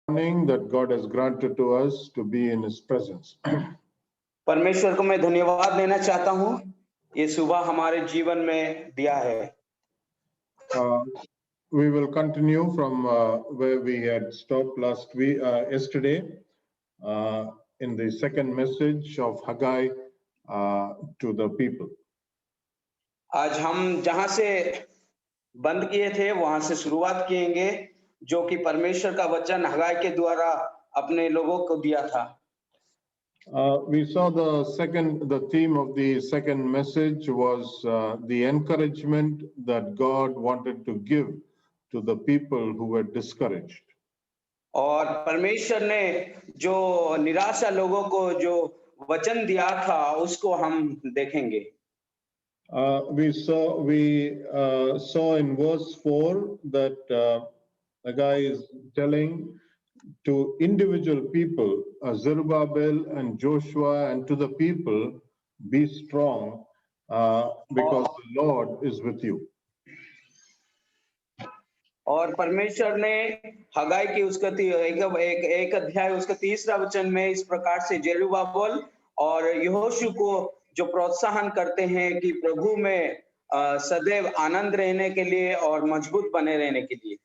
morning that God has granted to us to be in His presence. परमेश्वर को मैं धन्यवाद देना चाहता हूँ, ये सुबह हमारे जीवन में दिया है। We will continue from where we had stopped yesterday, in the second message of Haggai to the people. आज हम जहां से बंद किए थे वहां से शुरुआत किएंगे, जो कि परमेश्वर का वचन हगाई के द्वारा अपने लोगों को दिया था। We saw the theme of the second message was the encouragement that God wanted to give to the people who were discouraged. और परमेश्वर ने जो निराशा लोगों को जो वचन दिया था उसको हम देखेंगे। We saw in verse 4 that the guy is telling to individual people, Zerubbabel and Joshua, and to the people, be strong because the Lord is with you. और परमेश्वर ने हगाई की उसका एक अध्याय उसका 3रा वचन में इस प्रकार से जेरुब्बाबेल और यहोशू को जो प्रोत्साहन करते हैं कि प्रभु में सदैव आनंद रहने के लिए और मजबूत बने रहने के लिए।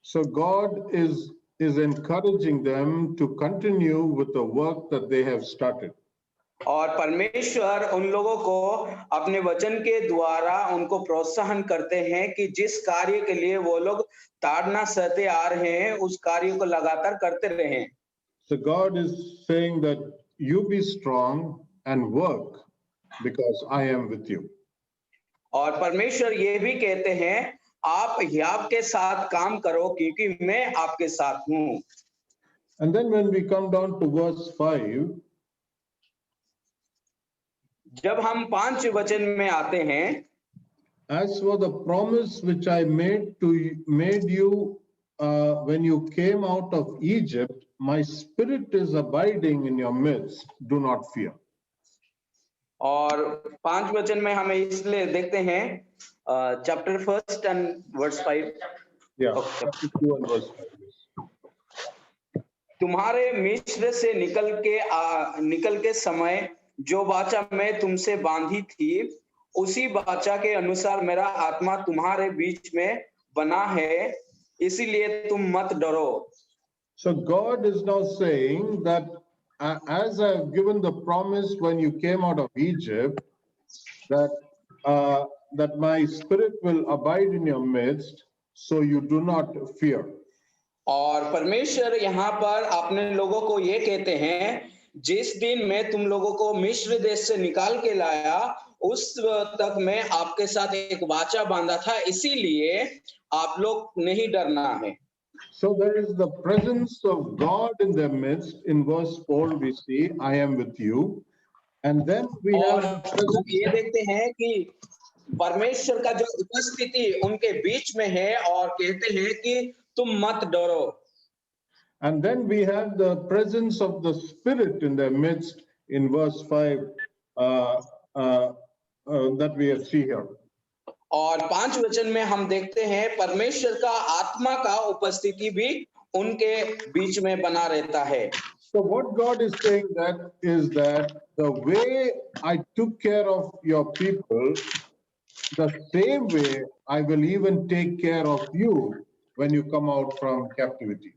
So God is encouraging them to continue with the work that they have started. और परमेश्वर उन लोगों को अपने वचन के द्वारा उनको प्रोत्साहन करते हैं कि जिस कार्य के लिए वो लोग ताड़ना सहते आ रहे हैं उस कार्य को लगातार करते रहें। So God is saying that you be strong and work because I am with you. और परमेश्वर ये भी कहते हैं आप याब के साथ काम करो क्योंकि मैं आपके साथ हूँ। And then when we come down to verse 5, जब हम 5 वचन में आते हैं, as for the promise which I made you when you came out of Egypt, my spirit is abiding in your midst, do not fear. और 5 वचन में हमें इसलिए देखते हैं chapter 1 and verse 5. Yeah, chapter 2 and verse 5. तुम्हारे मिस्र से निकल के समय जो वाचा मैं तुमसे बांधी थी उसी वाचा के अनुसार मेरा आत्मा तुम्हारे बीच में बना है, इसीलिए तुम मत डरो। So God is now saying that as I have given the promise when you came out of Egypt, that my spirit will abide in your midst, so you do not fear. और परमेश्वर यहाँ पर अपने लोगों को ये कहते हैं, जिस दिन मैं तुम लोगों को मिस्र देश से निकाल के लाया उस तक मैं आपके साथ एक वाचा बांधा था, इसीलिए आप लोग नहीं डरना है। So there is the presence of God in their midst. In verse 4 we see I am with you, and then we have ये देखते हैं कि परमेश्वर का जो उपस्थिति उनके बीच में है और कहते हैं कि तुम मत डरो। And then we have the presence of the Spirit in their midst in verse 5 that we see here. और 5 वचन में हम देखते हैं परमेश्वर का आत्मा का उपस्थिति भी उनके बीच में बना रहता है। So what God is saying is that the way I took care of your people, the same way I will even take care of you when you come out from captivity.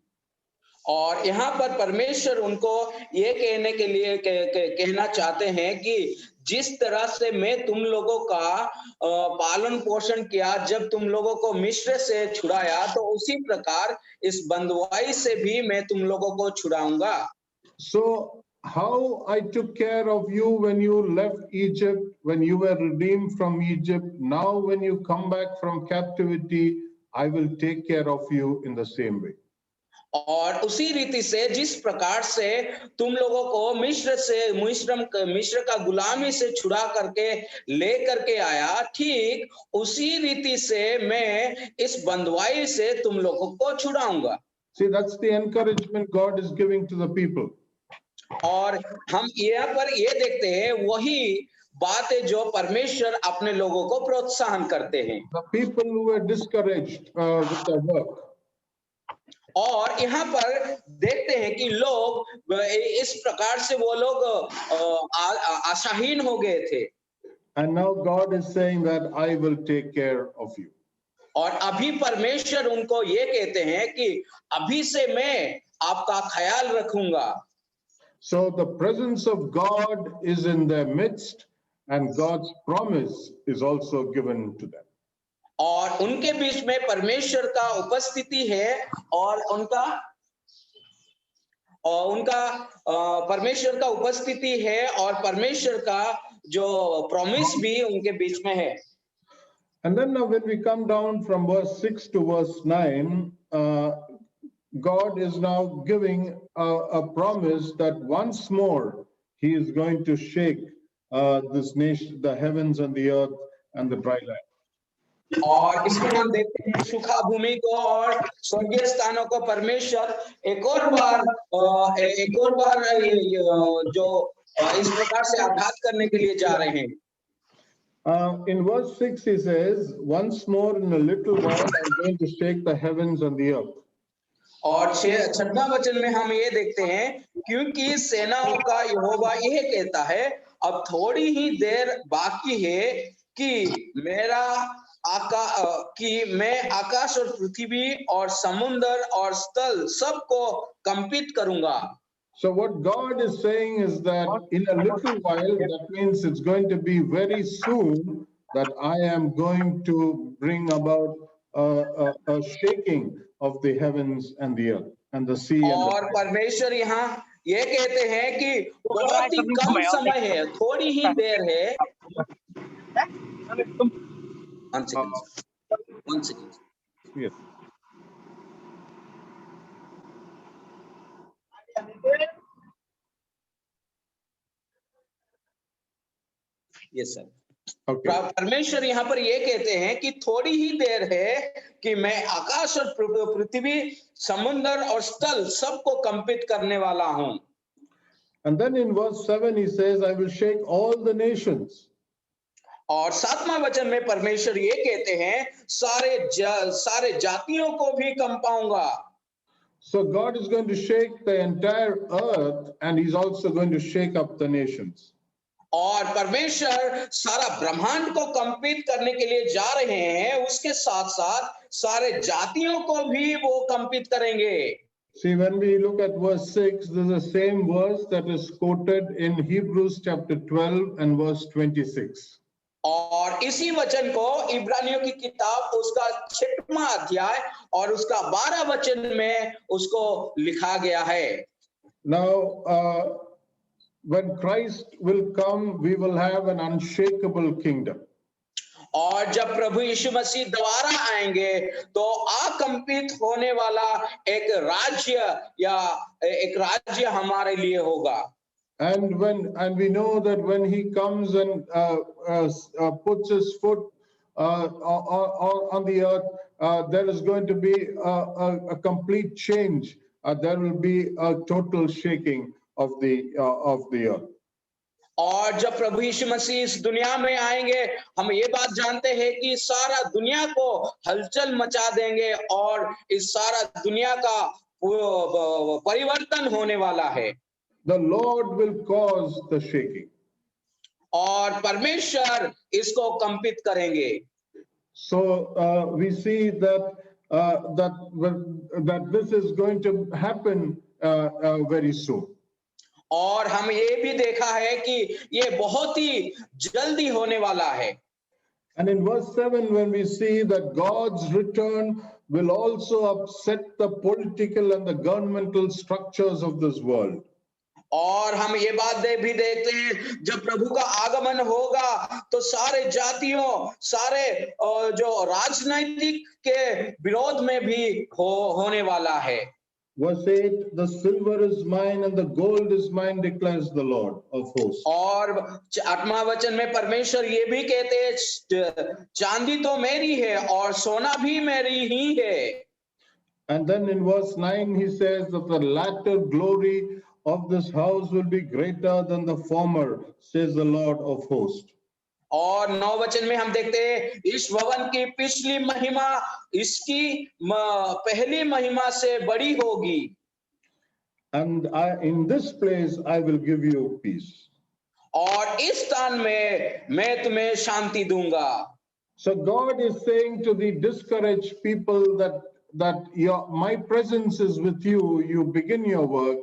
और यहाँ पर परमेश्वर उनको ये कहने के लिए कहना चाहते हैं कि जिस तरह से मैं तुम लोगों का पालन पोषण किया जब तुम लोगों को मिस्र से छुड़ाया, तो उसी प्रकार इस बंधुआई से भी मैं तुम लोगों को छुड़ाऊंगा। So how I took care of you when you left Egypt, when you were redeemed from Egypt, now when you come back from captivity, I will take care of you in the same way. और उसी रीति से जिस प्रकार से तुम लोगों को मिस्र का गुलामी से छुड़ा करके ले करके आया, ठीक उसी रीति से मैं इस बंधुआई से तुम लोगों को छुड़ाऊंगा। See, that's the encouragement God is giving to the people. और हम यहाँ पर ये देखते हैं वही बात है जो परमेश्वर अपने लोगों को प्रोत्साहन करते हैं। The people who were discouraged with the work. और यहाँ पर देखते हैं कि लोग इस प्रकार से वो लोग आशाहीन हो गए थे। And now God is saying that I will take care of you. और अभी परमेश्वर उनको ये कहते हैं कि अभी से मैं आपका ख्याल रखूंगा। So the presence of God is in their midst, and God's promise is also given to them. और उनके बीच में परमेश्वर का उपस्थिति है और उनका परमेश्वर का उपस्थिति है और परमेश्वर का जो प्रॉमिस भी उनके बीच में है। And then now when we come down from verse 6 to verse 9, God is now giving a promise that once more he is going to shake this nation, the heavens and the earth and the dry land. और इसमें हम देखते हैं सूखा भूमि को और स्वर्गीय स्थानों को परमेश्वर एक और बार जो इस प्रकार से आघात करने के लिए जा रहे हैं। In verse 6 he says, once more in a little while I'm going to shake the heavens and the earth. और 6वां वचन में हम ये देखते हैं क्योंकि सेनाओं का यहोवा यह कहता है अब थोड़ी ही देर बाकी है कि मैं आकाश और पृथ्वी और समुद्र और स्थल सबको कंपित करूंगा। So what God is saying is that in a little while, that means it's going to be very soon that I am going to bring about a shaking of the heavens and the earth and the sea. और परमेश्वर यहाँ ये कहते हैं कि बहुत ही कम समय है, थोड़ी ही देर है। One second. Yes. Yes, sir. Okay. परमेश्वर यहाँ पर ये कहते हैं कि थोड़ी ही देर है कि मैं आकाश और पृथ्वी, समुद्र और स्थल सबको कंपित करने वाला हूँ। And then in verse 7 he says, I will shake all the nations. और 7वां वचन में परमेश्वर ये कहते हैं सारे जातियों को भी कंपाऊंगा। So God is going to shake the entire earth and he's also going to shake up the nations. और परमेश्वर सारा ब्रह्मांड को कंपित करने के लिए जा रहे हैं, उसके साथ साथ सारे जातियों को भी वो कंपित करेंगे। See, when we look at verse 6, this is the same verse that is quoted in Hebrews chapter 12 and verse 26. और इसी वचन को इब्रानियों की किताब उसका 6वां अध्याय और उसका 12 वचन में उसको लिखा गया है। Now, when Christ will come, we will have an unshakable kingdom. और जब प्रभु यीशु मसीह दोबारा आएंगे तो अकंपित होने वाला एक राज्य हमारे लिए होगा। And we know that when he comes and puts his foot on the earth, there is going to be a complete change. There will be a total shaking of the earth. और जब प्रभु यीशु मसीह इस दुनिया में आएंगे, हम ये बात जानते हैं कि सारा दुनिया को हलचल मचा देंगे और इस सारा दुनिया का परिवर्तन होने वाला है। The Lord will cause the shaking. और परमेश्वर इसको कंपित करेंगे। So we see that this is going to happen very soon. और हम ये भी देखा है कि ये बहुत ही जल्दी होने वाला है। And in verse 7, when we see that God's return will also upset the political and the governmental structures of this world. और हम ये बात भी देखते हैं जब प्रभु का आगमन होगा तो सारे जातियों, सारे जो राजनीतिक के विरोध में भी होने वाला है। Verse 8, the silver is mine and the gold is mine, declares the Lord of hosts. और 8वां वचन में परमेश्वर ये भी कहते हैं चांदी तो मेरी है और सोना भी मेरी ही है। And then in verse 9 he says that the latter glory of this house will be greater than the former, says the Lord of hosts. और 9 वचन में हम देखते हैं इस भवन की पिछली महिमा इसकी पहली महिमा से बड़ी होगी And in this place, I will give you peace. और इस स्थान में मैं तुम्हें शांति दूंगा So God is saying to the discouraged people that my presence is with you. You begin your work,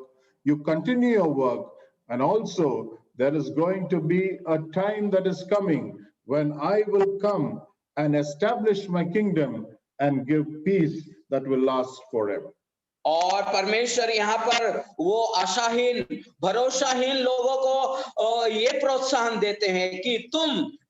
you continue your work, and also there is going to be a time that is coming when I will come and establish my kingdom and give peace that will last forever. और परमेश्वर यहाँ पर वो आशाहीन भरोसाहीन लोगों को ये प्रोत्साहन देते हैं कि तुम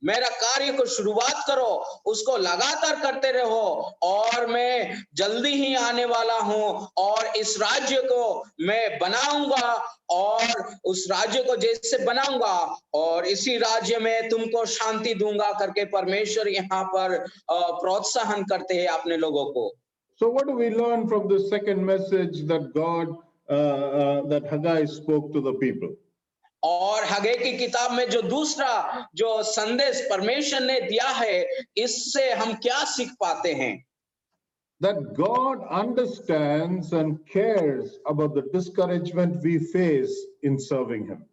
मेरा कार्य को शुरुआत करो उसको लगातार करते रहो और मैं जल्दी ही आने वाला हूं और इस राज्य को मैं बनाऊंगा और उस राज्य को जैसे बनाऊंगा और इसी राज्य में तुमको शांति दूंगा करके परमेश्वर यहाँ पर प्रोत्साहन करते हैं अपने लोगों को So what do we learn from the second message that that Haggai spoke to the people? और हगे की किताब में जो दूसरा जो संदेश परमेश्वर ने दिया है इससे हम क्या सीख पाते हैं That God understands and cares about the discouragement we face in serving Him.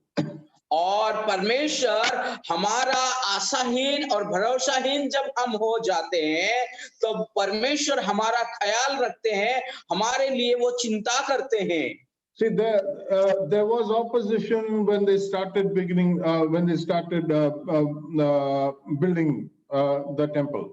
और परमेश्वर हमारा आशाहीन और भरोसाहीन जब हम हो जाते हैं तो परमेश्वर हमारा ख्याल रखते हैं हमारे लिए वो चिंता करते हैं See, there was opposition when they started building the temple.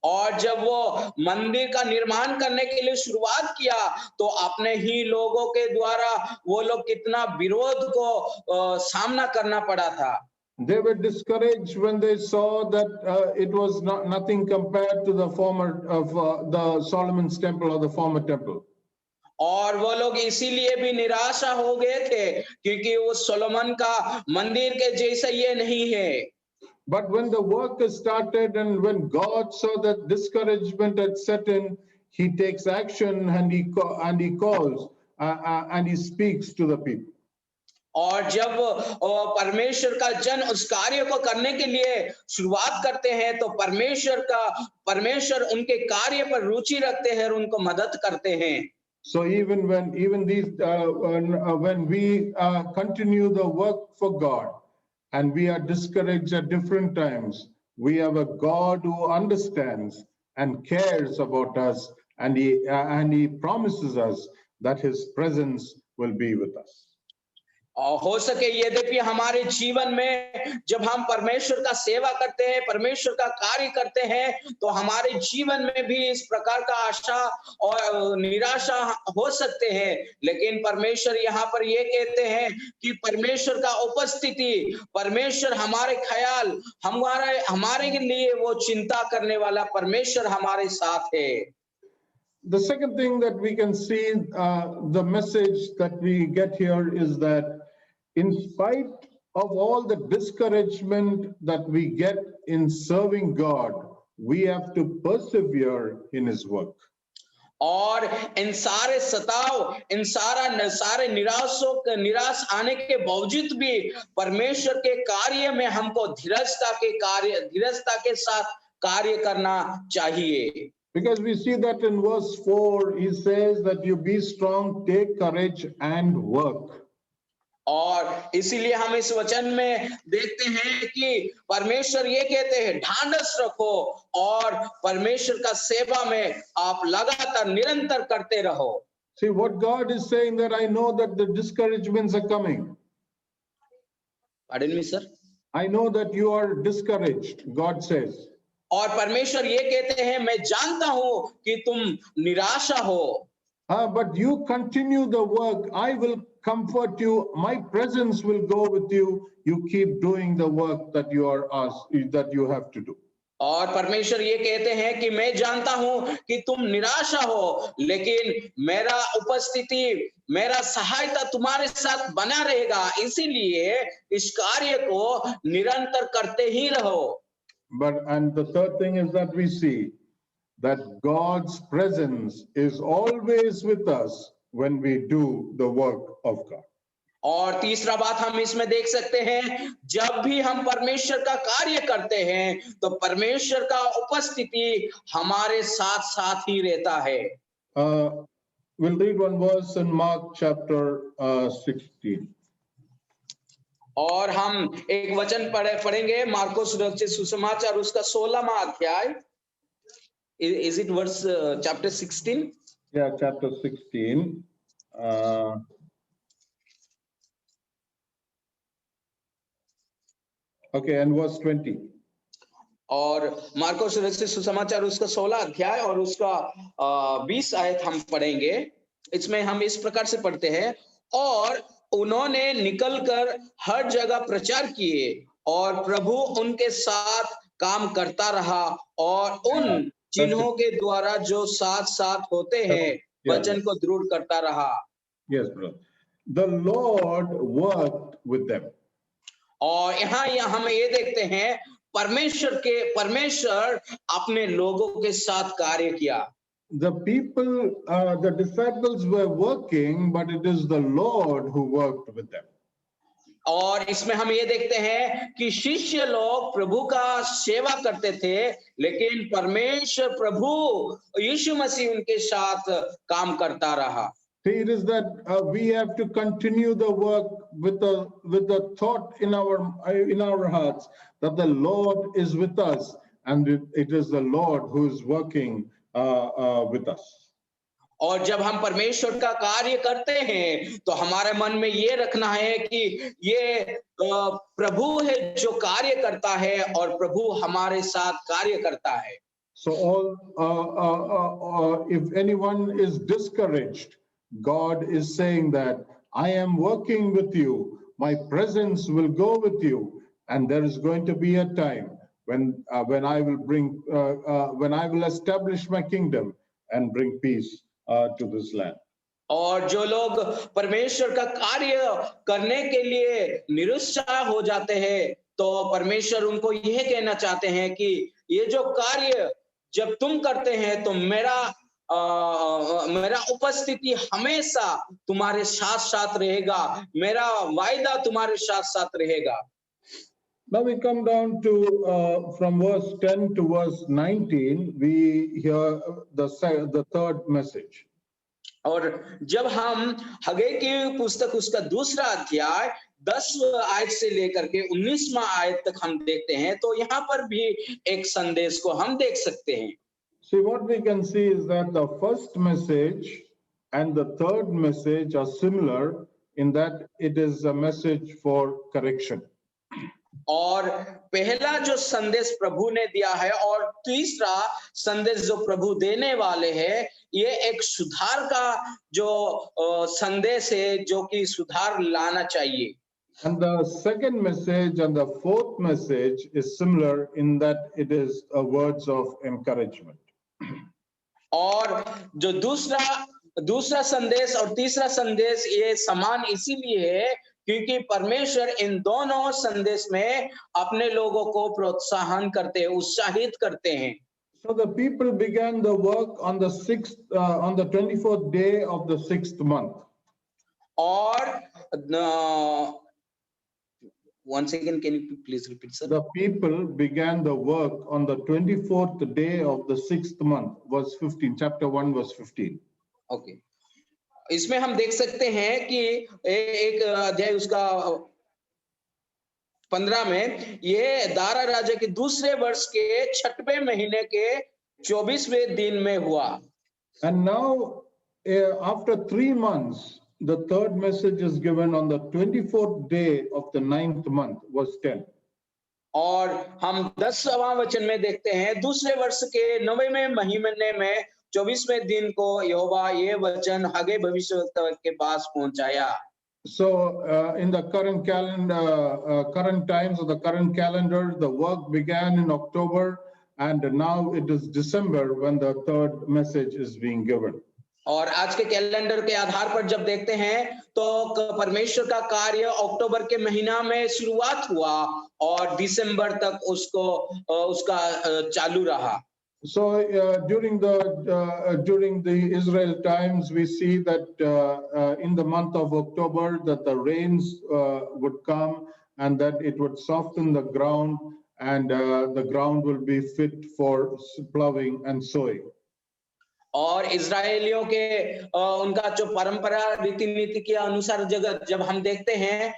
और जब वो मंदिर का निर्माण करने के लिए शुरुआत किया तो अपने ही लोगों के द्वारा वो लोग कितना विरोध को सामना करना पड़ा था They were discouraged when they saw that it was nothing compared to the former of the Solomon's temple or the former temple. और वो लोग इसीलिए भी निराशा हो गए थे क्योंकि वो सोलोमन का मंदिर के जैसा ये नहीं है But when the work is started and when God saw that discouragement had set in, He takes action and He calls and He speaks to the people. और जब परमेश्वर का जन उस कार्य को करने के लिए शुरुआत करते हैं तो परमेश्वर उनके कार्य पर रुचि रखते हैं और उनको मदद करते हैं So when we continue the work for God and we are discouraged at different times, we have a God who understands and cares about us, and He promises us that His presence will be with us. हो सके यद्यपि हमारे जीवन में जब हम परमेश्वर का सेवा करते हैं परमेश्वर का कार्य करते हैं तो हमारे जीवन में भी इस प्रकार का आशा और निराशा हो सकते हैं लेकिन परमेश्वर यहाँ पर ये कहते हैं कि परमेश्वर का उपस्थिति परमेश्वर हमारे ख्याल हमारे लिए वो चिंता करने वाला परमेश्वर हमारे साथ है The second thing that we can see, the message that we get here is that in spite of all the discouragement that we get in serving God, we have to persevere in His work. और इन सारे सताव इन सारे निराश आने के बावजूद भी परमेश्वर के कार्य में हमको धीरजता के साथ कार्य करना चाहिए Because we see that in verse 4, he says that you be strong, take courage and work. और इसीलिए हम इस वचन में देखते हैं कि परमेश्वर ये कहते हैं ढांढस रखो और परमेश्वर का सेवा में आप लगातार निरंतर करते रहो See what God is saying, that I know that the discouragements are coming. Pardon me, sir? I know that you are discouraged, God says. और परमेश्वर ये कहते हैं मैं जानता हूं कि तुम निराशा हो But you continue the work. I will comfort you. My presence will go with you. You keep doing the work that you are asked, that you have to do. और परमेश्वर ये कहते हैं कि मैं जानता हूं कि तुम निराशा हो लेकिन मेरा उपस्थिति मेरा सहायता तुम्हारे साथ बना रहेगा इसीलिए इस कार्य को निरंतर करते ही रहो And the third thing is that we see that God's presence is always with us when we do the work of God. और तीसरा बात हम इसमें देख सकते हैं, जब भी हम परमेश्वर का कार्य करते हैं तो परमेश्वर का उपस्थिति हमारे साथ साथ ही रहता है। Uh, we'll read one verse in Mark chapter 16. और हम एक वचन पढ़ेंगे मार्कोस रचित सुसमाचार उसका 16वां अध्याय। Is it worse chapter 16? Yeah, chapter 16. Okay, and verse 20. और मार्कोस रचित सुसमाचार उसका 16 अध्याय और उसका 20 आयत हम पढ़ेंगे। इसमें हम इस प्रकार से पढ़ते हैं, और उन्होंने निकलकर हर जगह प्रचार किए और प्रभु उनके साथ काम करता रहा और उन चिन्हों के द्वारा जो साथ साथ होते हैं वचन को दृढ़ करता रहा। Yes, brother. The Lord worked with them. और यहाँ हम ये देखते हैं परमेश्वर अपने लोगों के साथ कार्य किया। The people, the disciples were working, but it is the Lord who worked with them. और इसमें हम ये देखते हैं कि शिष्य लोग प्रभु का सेवा करते थे, लेकिन परमेश्वर प्रभु यीशु मसीह उनके साथ काम करता रहा। See, it is that we have to continue the work with the thought in our hearts that the Lord is with us, and it is the Lord who is working with us. और जब हम परमेश्वर का कार्य करते हैं तो हमारे मन में ये रखना है कि ये प्रभु है जो कार्य करता है और प्रभु हमारे साथ कार्य करता है। So if anyone is discouraged, God is saying that I am working with you, my presence will go with you, and there is going to be a time when I will establish my kingdom and bring peace to this land. और जो लोग परमेश्वर का कार्य करने के लिए निरुत्साह हो जाते हैं, तो परमेश्वर उनको यह कहना चाहते हैं कि ये जो कार्य जब तुम करते हैं तो मेरा उपस्थिति हमेशा तुम्हारे साथ साथ रहेगा, मेरा वायदा तुम्हारे साथ साथ रहेगा। Now we come down to from verse 10 to verse 19, we hear the third message. और जब हम हगे की पुस्तक उसका दूसरा अध्याय 10 आयत से लेकर के 19वां आयत तक हम देखते हैं, तो यहाँ पर भी एक संदेश को हम देख सकते हैं। See, what we can see is that the first message and the third message are similar in that it is a message for correction. और पहला जो संदेश प्रभु ने दिया है और तीसरा संदेश जो प्रभु देने वाले हैं, ये एक सुधार का जो संदेश है जो कि सुधार लाना चाहिए। And the second message and the fourth message is similar in that it is words of encouragement. और जो दूसरा संदेश और तीसरा संदेश ये समान इसीलिए है क्योंकि परमेश्वर इन दोनों संदेश में अपने लोगों को प्रोत्साहन करते हैं, उत्साहित करते हैं। So the people began the work on the 24th day of the 6th month. और once again, can you please repeat, sir? The people began the work on the 24th day of the 6th month, verse 15, chapter 1, verse 15. Okay. इसमें हम देख सकते हैं कि एक अध्याय उसका 15 में ये दारा राजा के दूसरे वर्ष के 6वें महीने के 24वें दिन में हुआ। And now after 3 months, the third message is given on the 24th day of the 9th month, verse 10. और हम 10वां वचन में देखते हैं दूसरे वर्ष के 9वें महीने में 24वें दिन को यहोवा ये वचन हगे भविष्यवक्ता के पास पहुंचाया। So in the current times of the current calendar, the work began in October, and now it is December when the third message is being given. और आज के कैलेंडर के आधार पर जब देखते हैं तो परमेश्वर का कार्य अक्टूबर के महीना में शुरुआत हुआ और दिसंबर तक उसका चालू रहा। So during the Israel times, we see that in the month of October that the rains would come and that it would soften the ground and the ground will be fit for plowing and sowing. और इजरायलियों के उनका जो परंपरा रीति नीति के अनुसार जगह जब हम देखते हैं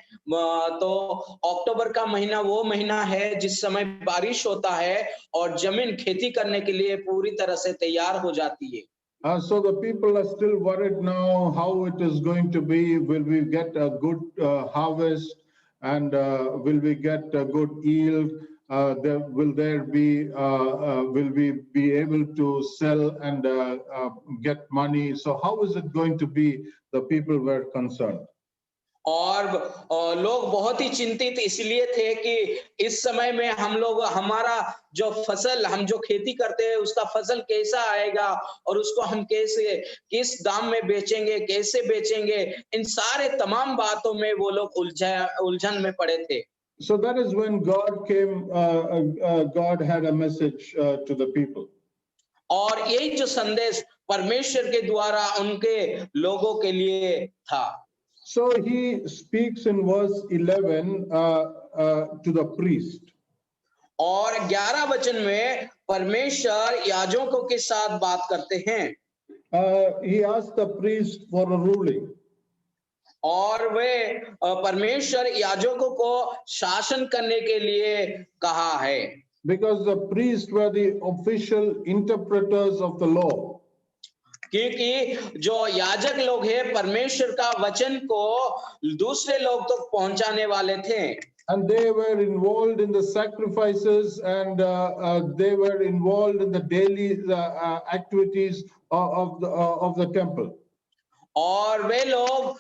तो अक्टूबर का महीना वो महीना है जिस समय बारिश होता है और जमीन खेती करने के लिए पूरी तरह से तैयार हो जाती है। So the people are still worried now how it is going to be. Will we get a good harvest and will we get a good yield? Will we be able to sell and get money? So how is it going to be? The people were concerned. और लोग बहुत ही चिंतित इसलिए थे कि इस समय में हम लोग हमारा जो फसल हम जो खेती करते हैं उसका फसल कैसा आएगा और उसको हम कैसे किस दाम में बेचेंगे कैसे बेचेंगे इन सारे तमाम बातों में वो लोग उलझन में पड़े थे। So that is when God came. God had a message to the people. और यही जो संदेश परमेश्वर के द्वारा उनके लोगों के लिए था। So he speaks in verse 11 to the priest. और 11 वचन में परमेश्वर याजकों के साथ बात करते हैं। He asked the priest for a ruling. और वे परमेश्वर याजकों को शासन करने के लिए कहा है। Because the priests were the official interpreters of the law. क्योंकि जो याजक लोग हैं परमेश्वर का वचन को दूसरे लोग तक पहुंचाने वाले थे। And they were involved in the sacrifices and they were involved in the daily activities of the temple. और वे लोग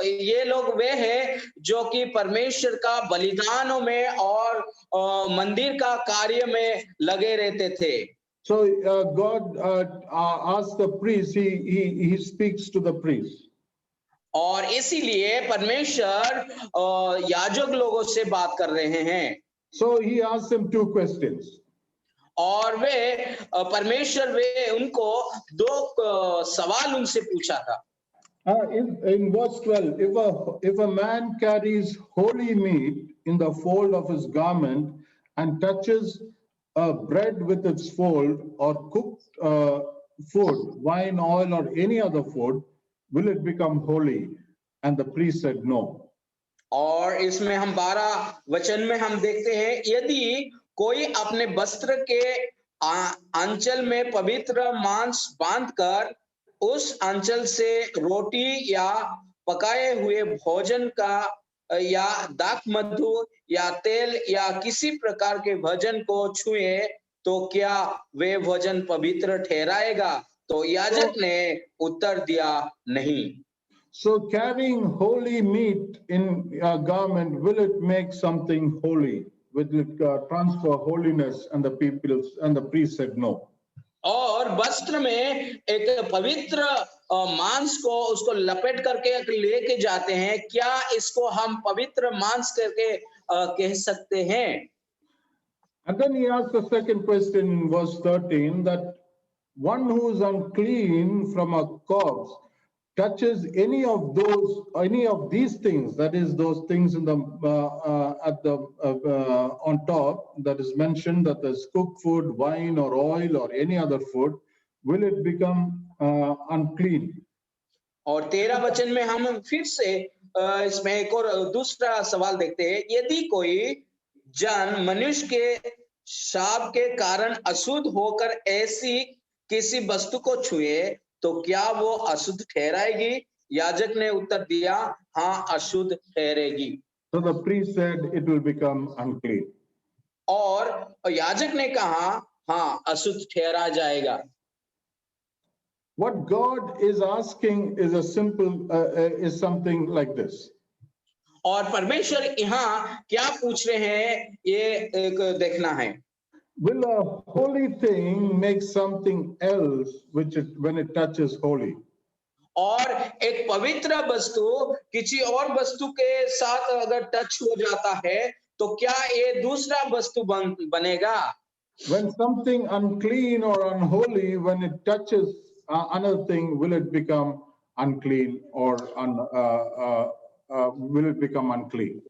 ये लोग वे हैं जो कि परमेश्वर का बलिदानों में और मंदिर का कार्य में लगे रहते थे। So God asked the priest, he speaks to the priest. और इसीलिए परमेश्वर याजक लोगों से बात कर रहे हैं। So he asked them two questions. और वे परमेश्वर वे उनको दो सवाल उनसे पूछा था। In verse 12, if a man carries holy meat in the fold of his garment and touches bread with its fold or cooked food, wine, oil, or any other food, will it become holy? And the priest said no. और इसमें हम 12 वचन में हम देखते हैं यदि कोई अपने वस्त्र के आंचल में पवित्र मांस बांधकर उस आंचल से रोटी या पकाए हुए भोजन का या दाख मधु या तेल या किसी प्रकार के भोजन को छुए तो क्या वे भोजन पवित्र ठहराएगा? तो याजक ने उत्तर दिया नहीं। So carrying holy meat in a garment, will it make something holy? Will it transfer holiness? And the priest said no. और वस्त्र में एक पवित्र मांस को उसको लपेट करके लेके जाते हैं, क्या इसको हम पवित्र मांस करके कह सकते हैं? And then he asked the second question in verse 13 that one who is unclean from a corpse touches any of these things, that is those things in the on top that is mentioned, that there's cooked food, wine or oil or any other food, will it become unclean? और 13 वचन में हम फिर से इसमें एक और दूसरा सवाल देखते हैं, यदि कोई जन मनुष्य के शाप के कारण अशुद्ध होकर ऐसी किसी वस्तु को छुए तो क्या वो अशुद्ध ठहराएगी? याजक ने उत्तर दिया, हाँ अशुद्ध ठहरेगी। So the priest said it will become unclean. और याजक ने कहा, हाँ अशुद्ध ठहरा जाएगा। What God is asking is is something like this. और परमेश्वर यहाँ क्या पूछ रहे हैं ये एक देखना है। Will a holy thing make something else when it touches holy? और एक पवित्र वस्तु किसी और वस्तु के साथ अगर टच हो जाता है तो क्या ये दूसरा वस्तु बनेगा? When something unclean or unholy, when it touches another thing, will it become unclean or will it become unclean?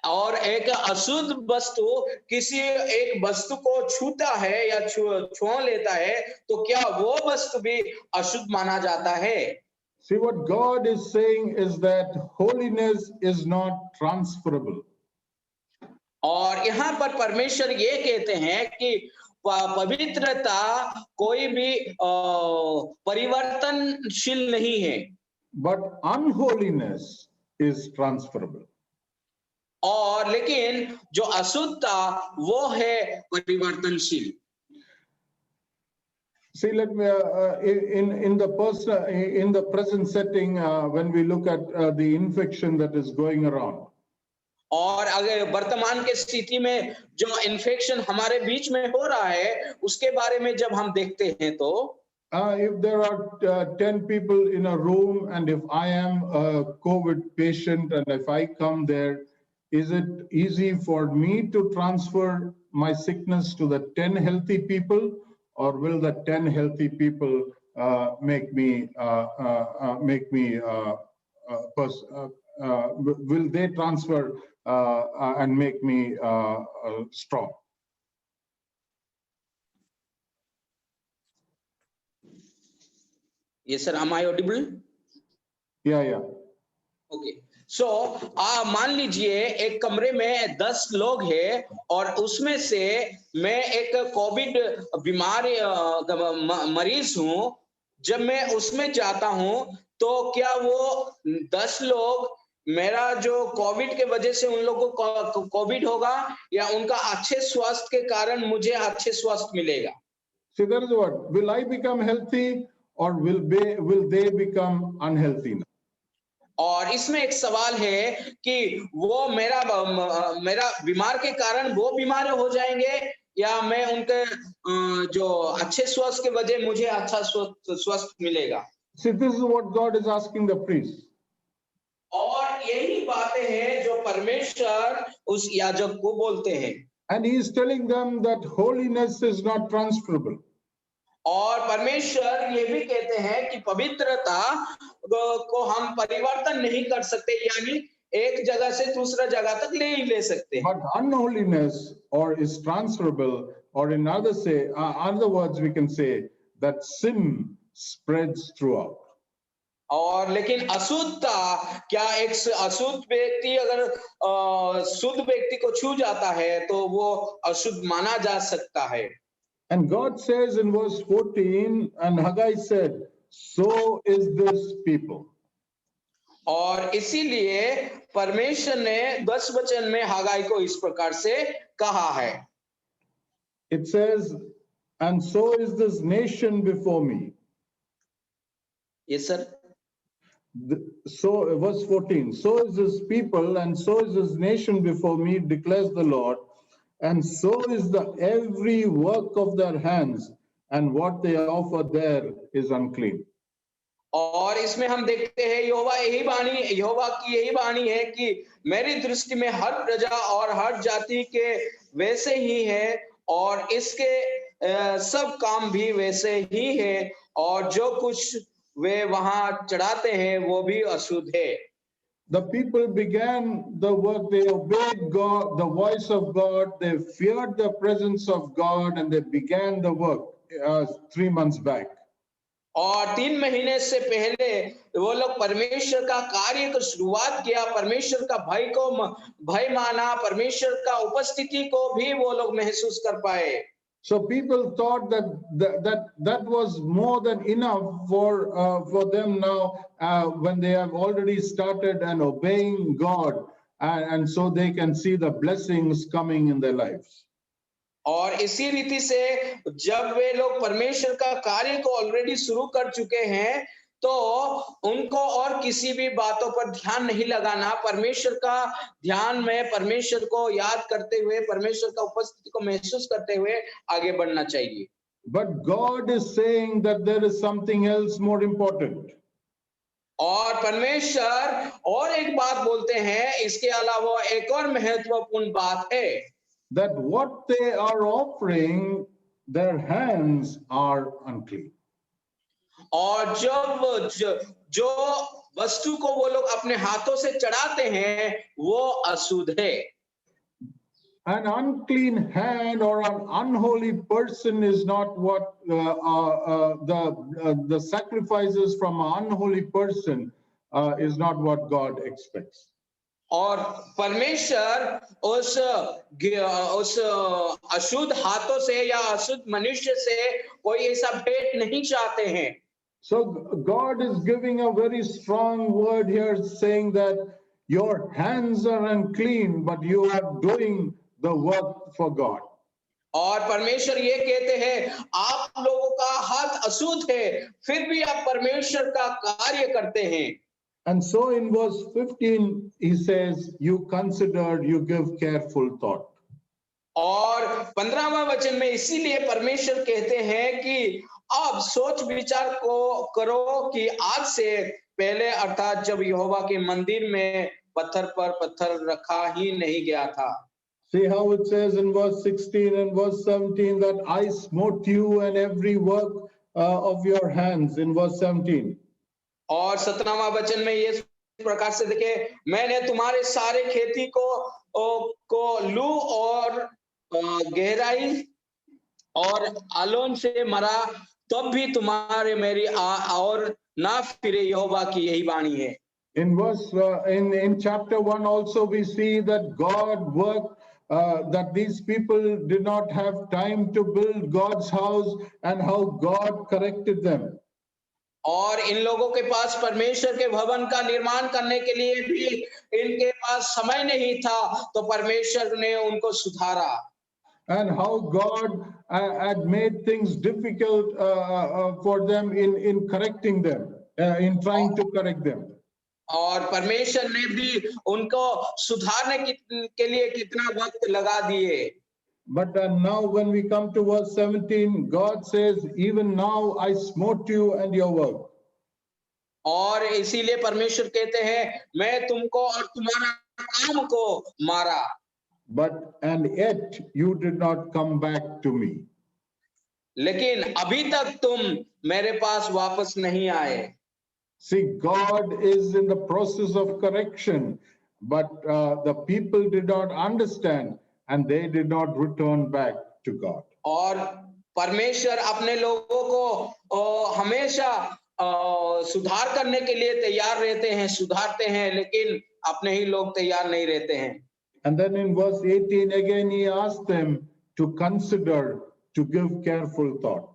और एक अशुद्ध वस्तु किसी एक वस्तु को छूता है या छू लेता है तो क्या वो वस्तु भी अशुद्ध माना जाता है? See, what God is saying is that holiness is not transferable. और यहाँ पर परमेश्वर ये कहते हैं कि पवित्रता कोई भी परिवर्तनशील नहीं है, But unholiness is transferable. और लेकिन जो अशुद्धता वो है परिवर्तनशील। See, let me in the present setting, when we look at the infection that is going around. और अगर वर्तमान के स्थिति में जो इन्फेक्शन हमारे बीच में हो रहा है उसके बारे में जब हम देखते हैं तो if there are 10 people in a room and if I am a COVID patient and if I come there, is it easy for me to transfer my sickness to the 10 healthy people, or will the 10 healthy people will they transfer and make me strong? Yes sir, am I audible? Yeah. Okay so मान लीजिए एक कमरे में 10 लोग हैं और उसमें से मैं एक कोविड बीमार मरीज हूं। जब मैं उसमें जाता हूं तो क्या वो 10 लोग मेरा जो कोविड के वजह से उन लोगों को कोविड होगा या उनका अच्छे स्वास्थ्य के कारण मुझे अच्छे स्वास्थ्य मिलेगा? So that is what, will I become healthy or will they become unhealthy? और इसमें एक सवाल है कि वो मेरा बीमार के कारण वो बीमार हो जाएंगे या मैं उनके जो अच्छे स्वास्थ्य के वजह मुझे अच्छा स्वास्थ्य मिलेगा? See, this is what God is asking the priests. और यही बातें हैं जो परमेश्वर उस याजक को बोलते हैं। And he is telling them that holiness is not transferable. और परमेश्वर ये भी कहते हैं कि पवित्रता को हम परिवर्तन नहीं कर सकते, यानी एक जगह से दूसरा जगह तक नहीं ले सकते। But unholiness or is transferable, or in other words we can say that sin spreads throughout. और लेकिन अशुद्धता, क्या एक अशुद्ध व्यक्ति अगर शुद्ध व्यक्ति को छू जाता है तो वो अशुद्ध माना जा सकता है। And God says in verse 14, and Haggai said, so is this people. और इसीलिए परमेश्वर ने 10 वचन में हगाई को इस प्रकार से कहा है। It says, and so is this nation before me. Yes sir. So verse 14, so is this people and so is this nation before me, declares the Lord, and so is the every work of their hands, and what they offer there is unclean. और इसमें हम देखते हैं यहोवा की यही वाणी है कि मेरी दृष्टि में हर प्रजा और हर जाति के वैसे ही है और इसके सब काम भी वैसे ही है और जो कुछ वे वहां चढ़ाते हैं वो भी अशुद्ध है। The people began the work, they obeyed God, the voice of God, they feared the presence of God, and they began the work 3 months back. और 3 महीने से पहले वो लोग परमेश्वर का कार्य को शुरुआत किया, परमेश्वर का भय माना, परमेश्वर का उपस्थिति को भी वो लोग महसूस कर पाए। So people thought that was more than enough for them now when they have already started and obeying God, and so they can see the blessings coming in their lives. और इसी रीति से जब वे लोग परमेश्वर का कार्य को ऑलरेडी शुरू कर चुके हैं तो उनको और किसी भी बातों पर ध्यान नहीं लगाना, परमेश्वर का ध्यान में परमेश्वर को याद करते हुए, परमेश्वर का उपस्थिति को महसूस करते हुए आगे बढ़ना चाहिए। But God is saying that there is something else more important. और परमेश्वर और एक बात बोलते हैं, इसके अलावा एक और महत्वपूर्ण बात है। that what they are offering, their hands are unclean. और जो वस्तु को वो लोग अपने हाथों से चढ़ाते हैं वो अशुद्ध है। An unclean hand or an unholy person is not what the sacrifices from an unholy person is not what God expects. और परमेश्वर उस अशुद्ध हाथों से या अशुद्ध मनुष्य से कोई ऐसा भेंट नहीं चाहते हैं। So God is giving a very strong word here saying that your hands are unclean, but you are doing the work for God. और परमेश्वर ये कहते हैं आप लोगों का हाथ अशुद्ध है फिर भी आप परमेश्वर का कार्य करते हैं। And so in verse 15, he says, you consider, you give careful thought. और 15वां वचन में इसीलिए परमेश्वर कहते हैं कि आप सोच विचार को करो कि आज से पहले अर्थात जब यहोवा के मंदिर में पत्थर पर पत्थर रखा ही नहीं गया था। See how it says in verse 16 and verse 17 that I smote you and every work of your hands in verse 17. और 17वां वचन में ये प्रकार से देखे मैंने तुम्हारे सारे खेती को लू और गहराई और आलोन से मरा तब भी तुम्हारे मेरी और ना फिरे यहोवा की यही वाणी है। In verse in chapter 1 also we see that God worked that these people did not have time to build God's house and how God corrected them. और इन लोगों के पास परमेश्वर के भवन का निर्माण करने के लिए भी इनके पास समय नहीं था तो परमेश्वर ने उनको सुधारा। And how God had made things difficult for them in correcting them, in trying to correct them. और परमेश्वर ने भी उनको सुधारने के लिए कितना वक्त लगा दिए। But now when we come to verse 17, God says, even now I smote you and your work. और इसीलिए परमेश्वर कहते हैं मैं तुमको और तुम्हारा काम को मारा। And yet you did not come back to me. लेकिन अभी तक तुम मेरे पास वापस नहीं आए। See, God is in the process of correction, but the people did not understand and they did not return back to God. और परमेश्वर अपने लोगों को हमेशा सुधार करने के लिए तैयार रहते हैं, सुधारते हैं, लेकिन अपने ही लोग तैयार नहीं रहते हैं। And then in verse 18 again he asked them to consider, to give careful thought.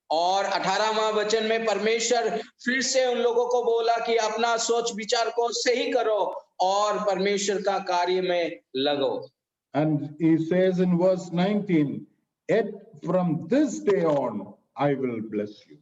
और 18वां वचन में परमेश्वर फिर से उन लोगों को बोला कि अपना सोच विचार को सही करो और परमेश्वर का कार्य में लगो। And he says in verse 19, yet from this day on I will bless you.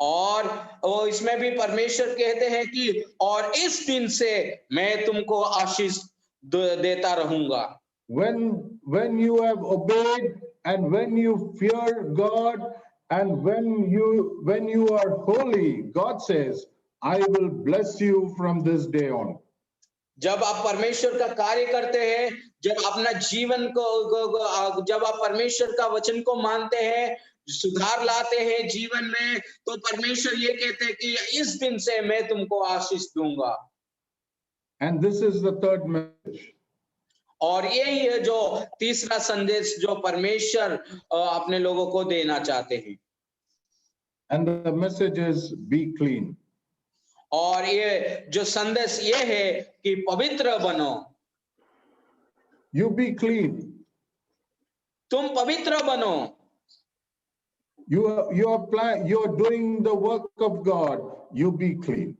और इसमें भी परमेश्वर कहते हैं कि और इस दिन से मैं तुमको आशीष देता रहूंगा। When you have obeyed and when you fear God and when you are holy, God says, I will bless you from this day on. जब आप परमेश्वर का कार्य करते हैं, जब अपना जीवन को जब आप परमेश्वर का वचन को मानते हैं, सुधार लाते हैं जीवन में, तो परमेश्वर ये कहते हैं कि इस दिन से मैं तुमको आशीष दूंगा। And this is the third message. और यही है जो तीसरा संदेश जो परमेश्वर अपने लोगों को देना चाहते हैं। And the message is be clean. और ये जो संदेश ये है कि पवित्र बनो। You be clean. तुम पवित्र बनो। You are doing the work of God. You be clean.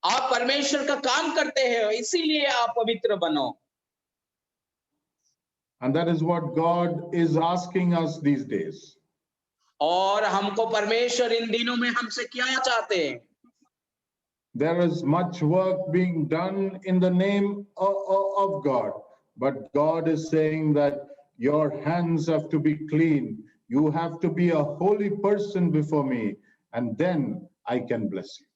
आप परमेश्वर का काम करते हैं, इसीलिए आप पवित्र बनो। And that is what God is asking us these days. और हमको परमेश्वर इन दिनों में हमसे क्या चाहते हैं? There is much work being done in the name of God, but God is saying that your hands have to be clean. You have to be a holy person before me, and then I can bless you.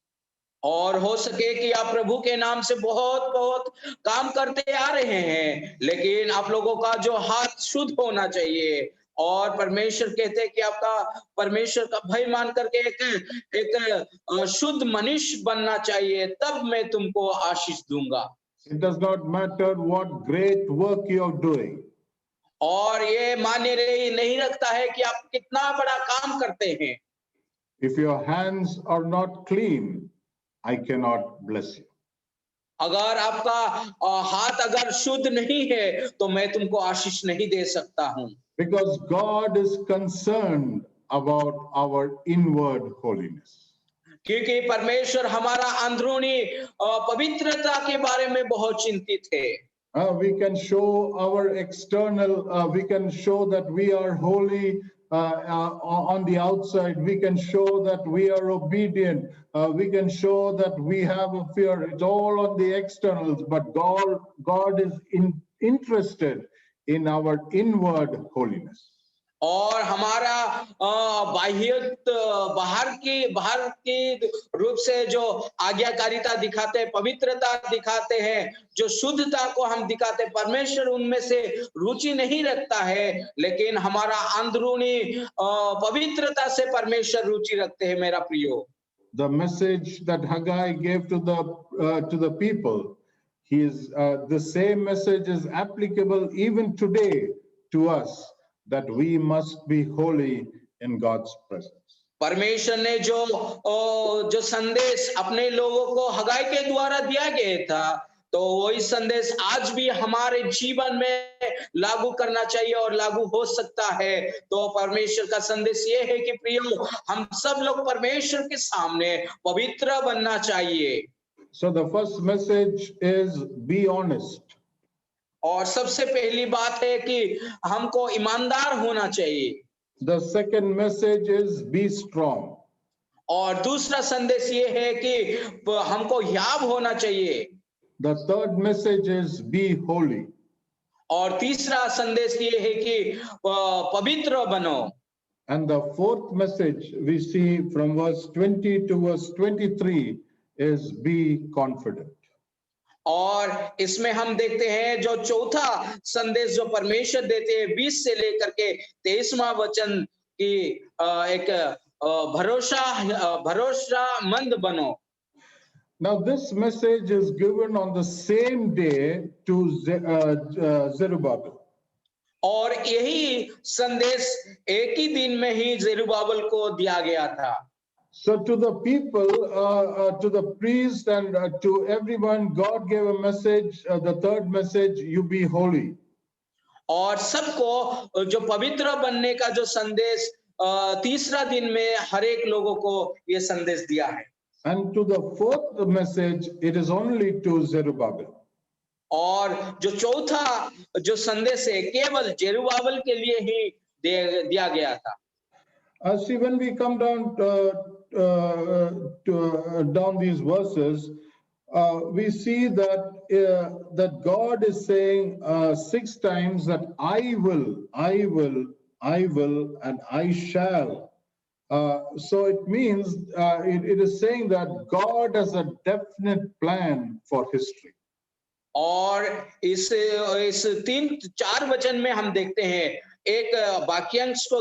और हो सके कि आप प्रभु के नाम से बहुत बहुत काम करते आ रहे हैं, लेकिन आप लोगों का जो हाथ शुद्ध होना चाहिए। और परमेश्वर कहते हैं कि आपका परमेश्वर का भय मान करके एक शुद्ध मनुष्य बनना चाहिए, तब मैं तुमको आशीष दूंगा। It does not matter what great work you are doing. और ये मान्य नहीं रखता है कि आप कितना बड़ा काम करते हैं। If your hands are not clean, I cannot bless you. अगर आपका हाथ अगर शुद्ध नहीं है, तो मैं तुमको आशीष नहीं दे सकता हूँ। Because God is concerned about our inward holiness. क्योंकि परमेश्वर हमारा अंदरूनी पवित्रता के बारे में बहुत चिंतित है। We can show our external, we can show that we are holy on the outside. We can show that we are obedient. We can show that we have a fear. It's all on the externals, but God is interested in our inward holiness. और हमारा बाहर की रूप से जो आज्ञाकारिता दिखाते हैं, पवित्रता दिखाते हैं, जो शुद्धता को हम दिखाते हैं, परमेश्वर उनमें से रुचि नहीं रखता है, लेकिन हमारा अंदरूनी पवित्रता से परमेश्वर रुचि रखते हैं। मेरा प्रियो, The message that Haggai gave to the people, the same message is applicable even today to us, that we must be holy in God's presence. परमेश्वर ने जो संदेश अपने लोगों को हगाई के द्वारा दिया गया था, तो वही संदेश आज भी हमारे जीवन में लागू करना चाहिए और लागू हो सकता है। तो परमेश्वर का संदेश ये है कि प्रियो, हम सब लोग परमेश्वर के सामने पवित्र बनना चाहिए। So the first message is be honest. और सबसे पहली बात है कि हमको ईमानदार होना चाहिए। The second message is be strong. और दूसरा संदेश ये है कि हमको याब होना चाहिए। The third message is be holy. और तीसरा संदेश ये है कि पवित्र बनो। And the fourth message we see from verse 20 to verse 23 is be confident. और इसमें हम देखते हैं जो चौथा संदेश जो परमेश्वर देते हैं 20 से लेकर के 23वां वचन की एक भरोसामंद बनो। Now this message is given on the same day to Zerubbabel. और यही संदेश एक ही दिन में ही जेरुब्बाबेल को दिया गया था। So to the people, to the priest and to everyone, God gave a message, the third message, you be holy. और सबको जो पवित्र बनने का जो संदेश तीसरा दिन में हर एक लोगों को ये संदेश दिया है। And to the fourth message, it is only to Zerubbabel. और जो चौथा जो संदेश है केवल जेरुब्बाबेल के लिए ही दिया गया था। See, when we come down down these verses, we see that God is saying 6 times that I will, and I shall. So it means it is saying that God has a definite plan for history. और इस 3-4 वचन में हम देखते हैं एक वाक्यांश को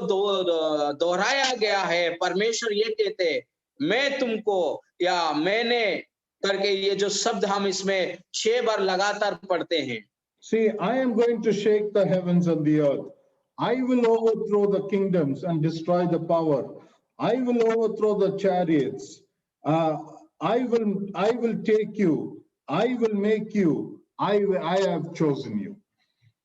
दोहराया गया है। परमेश्वर ये कहते हैं मैं तुमको या मैंने करके, ये जो शब्द हम इसमें 6 बार लगातार पढ़ते हैं। See, I am going to shake the heavens and the earth. I will overthrow the kingdoms and destroy the power. I will overthrow the chariots. I will take you. I will make you. I have chosen you.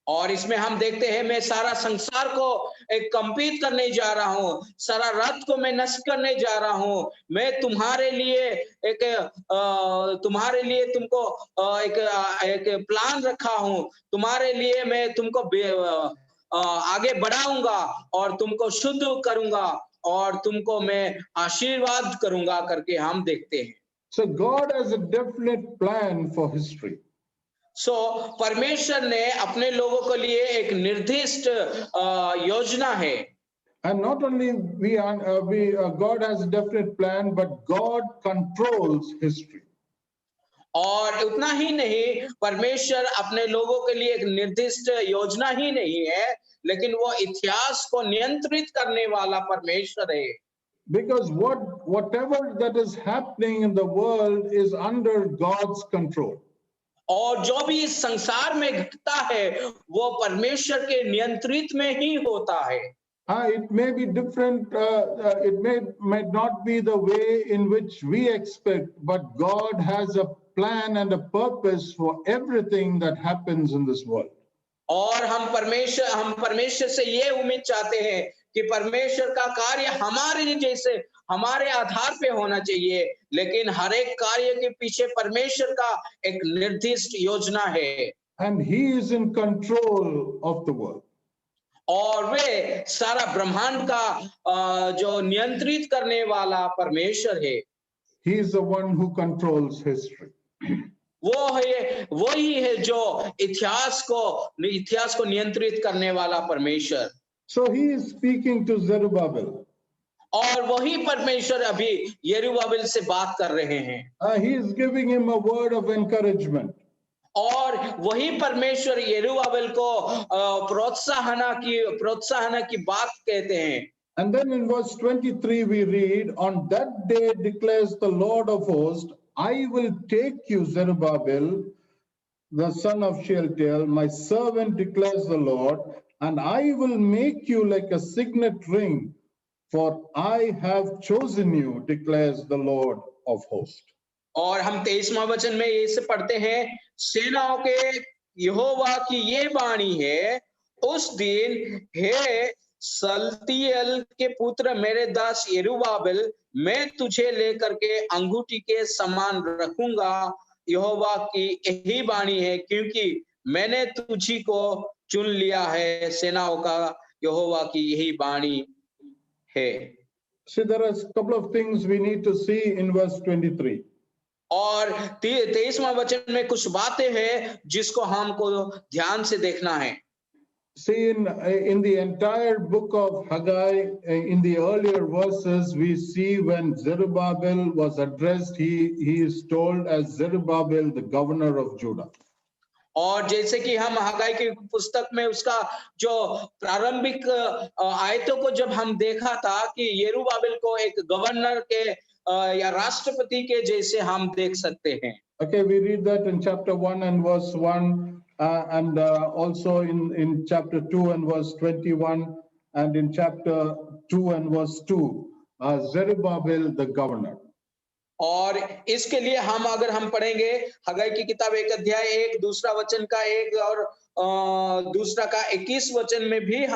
और इसमें हम देखते हैं मैं सारा संसार को एक कंपित करने जा रहा हूं, सारा रथ को मैं नष्ट करने जा रहा हूं। मैं तुम्हारे लिए तुमको एक प्लान रखा हूं। तुम्हारे लिए मैं तुमको आगे बढ़ाऊंगा और तुमको शुद्ध करूंगा और तुमको मैं आशीर्वाद करूंगा करके हम देखते हैं। So God has a definite plan for history. परमेश्वर ने अपने लोगों के लिए एक निर्दिष्ट योजना है। And not only God has a definite plan, but God controls history. और उतना ही नहीं, परमेश्वर अपने लोगों के लिए एक निर्दिष्ट योजना ही नहीं है, लेकिन वो इतिहास को नियंत्रित करने वाला परमेश्वर है। Because whatever that is happening in the world is under God's control. और जो भी इस संसार में घटता है वो परमेश्वर के नियंत्रित में ही होता है। It may be different, it may not be the way in which we expect, but God has a plan and a purpose for everything that happens in this world. और हम परमेश्वर से ये उम्मीद चाहते हैं कि परमेश्वर का कार्य हमारे जैसे हमारे आधार पे होना चाहिए, लेकिन हर एक कार्य के पीछे परमेश्वर का एक निर्दिष्ट योजना है। And He is in control of the world. और वे सारा ब्रह्मांड का जो नियंत्रित करने वाला परमेश्वर है। He is the one who controls history. वही है जो इतिहास को नियंत्रित करने वाला परमेश्वर। So He is speaking to Zerubbabel. और वही परमेश्वर अभी यरूबाबिल से बात कर रहे हैं। He is giving him a word of encouragement. और वही परमेश्वर यरूबाबिल को प्रोत्साहन की बात कहते हैं। And then in verse 23 we read, on that day declares the Lord of hosts, I will take you, Zerubbabel, the son of Shealtiel, my servant, declares the Lord, and I will make you like a signet ring, for I have chosen you, declares the Lord of hosts. और हम 23वां वचन में ये से पढ़ते हैं, सेनाओं के यहोवा की ये वाणी है, उस दिन हे सल्तियल के पुत्र मेरे दास यरूबाबिल, मैं तुझे लेकर के अंगूठी के समान रखूंगा। यहोवा की यही वाणी है, क्योंकि मैंने तुझी को चुन लिया है। सेनाओं का यहोवा की यही वाणी है। See, there are a couple of things we need to see in verse 23. और 23वां वचन में कुछ बातें हैं जिसको हमको ध्यान से देखना है। See, in the entire book of Haggai, in the earlier verses, we see when Zerubbabel was addressed, he is told as Zerubbabel, the governor of Judah. और जैसे कि हम हगाई की पुस्तक में उसका जो प्रारंभिक आयतों को जब हम देखा था कि यरूबाबिल को एक गवर्नर के या राष्ट्रपति के जैसे हम देख सकते हैं। Okay, we read that in chapter 1 and verse 1, and also in chapter 2 and verse 21, and in chapter 2 and verse 2, Zerubbabel the governor. और इसके लिए अगर हम पढ़ेंगे हगाई की किताब 1 अध्याय 1 दूसरा वचन का 1 और दूसरा का 21 वचन में भी